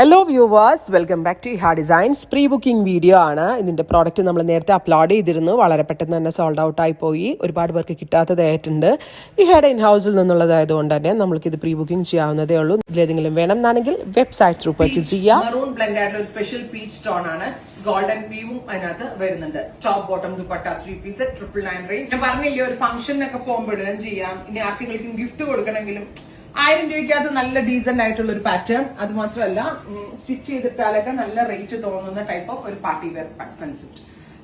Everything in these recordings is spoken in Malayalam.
Hello viewers, welcome back to Iha designs. Pre booking video ആണ്. ഇതിന്റെ പ്രോഡക്റ്റ് നമ്മൾ നേരത്തെ അപ്ലോഡ് ചെയ്തിരുന്നു. വളരെ പെട്ടെന്ന് തന്നെ സോൾഡ് ഔട്ട് ആയി പോയി. ഒരുപാട് പേർക്ക് കിട്ടാത്തതായിട്ടുണ്ട്. ഇഹയുടെ ഇൻ ഹൗസിൽ നിന്നുള്ളതായതുകൊണ്ട് തന്നെ നമ്മൾക്ക് ഇത് പ്രീ ബുക്കിംഗ് ചെയ്യാവുന്നതേ ഉള്ളൂ. ഇതിലേതെങ്കിലും വേണം എന്നാണെങ്കിൽ വെബ്സൈറ്റ് ത്രൂ പർച്ചേസ് ചെയ്യാം. മറൂൺ ബ്ലെൻഡ് ആയിട്ടുള്ള ഒരു സ്പെഷ്യൽ പീച്ച് ടോൺ ആണ്. ഗോൾഡൻ വീവും അതിനകത്ത് വരുന്നുണ്ട്. Top bottom dupatta 3 piece 999 range. ഞാൻ പറഞ്ഞില്ലേ, ഒരു ഫംഗ്ഷനൊക്കെ പോകുമ്പോൾ ഇടുകയും ചെയ്യാം. ഇനി ആർക്കെങ്കിലും ഗിഫ്റ്റ് കൊടുക്കണമെങ്കിലും 1000 രൂപയ്ക്കകത്ത് നല്ല ഡീസന്റ് ആയിട്ടുള്ള ഒരു പാറ്റേൺ. അത് മാത്രമല്ല, സ്റ്റിച്ച് ചെയ്തിട്ടാലൊക്കെ നല്ല റേറ്റ് തോന്നുന്ന ടൈപ്പ് ഓഫ് ഒരു പാർട്ടി വെയർ കൺസെപ്റ്റ്.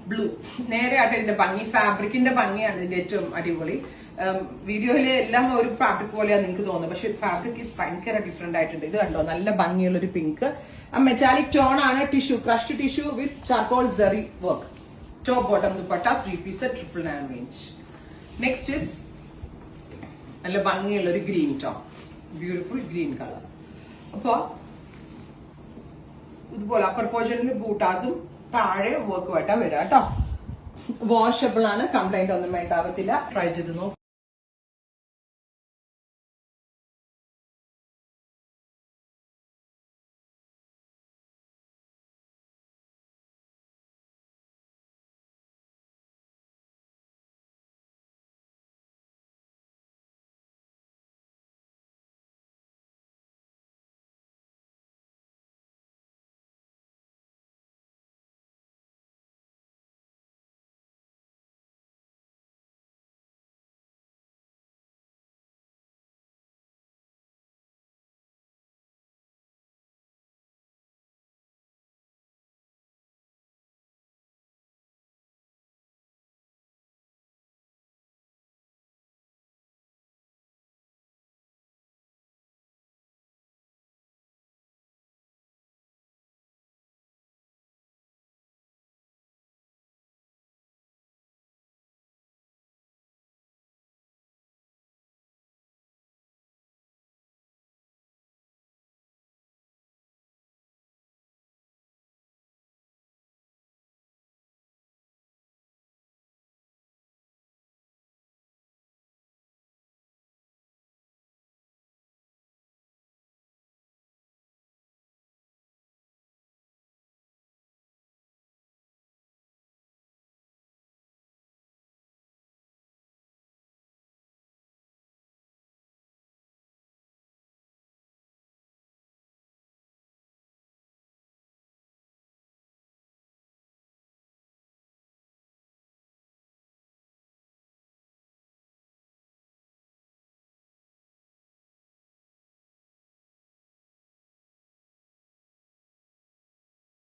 ബ്ലൂ നേരെ ആയിട്ട് ഇതിന്റെ ഭംഗി, ഫാബ്രിക്കിന്റെ ഭംഗിയാണ് ഇതിന്റെ ഏറ്റവും അടിപൊളി. വീഡിയോയിലെ എല്ലാം ഒരു ഫാബ്രിക് പോലെയാണ് നിങ്ങൾക്ക് തോന്നുന്നത്, പക്ഷെ ഫാബ്രിക് ഈസ് ഭയങ്കര ഡിഫറെന്റ് ആയിട്ടുണ്ട്. ഇത് കണ്ടോ, നല്ല ഭംഗിയുള്ള ഒരു പിങ്ക് മെറ്റാലിക് ടോൺ ആണ്. Tissue, crushed tissue with charcoal സെറി work. Top bottom dupatta 3 piece 999 range. Next is നല്ല ഭംഗിയുള്ള ഒരു green tone, beautiful green colour. അപ്പൊ ഇതുപോലെ അപ്പർ പോർഷനിൽ ബൂട്ടാസും താഴെ വർക്കുമായിട്ടാ വരിക കേട്ടോ. വാഷബിൾ ആണ്, കംപ്ലൈന്റ് ഒന്നും വേണ്ടാവത്തില്ല. ട്രൈ ചെയ്ത് നോക്കും.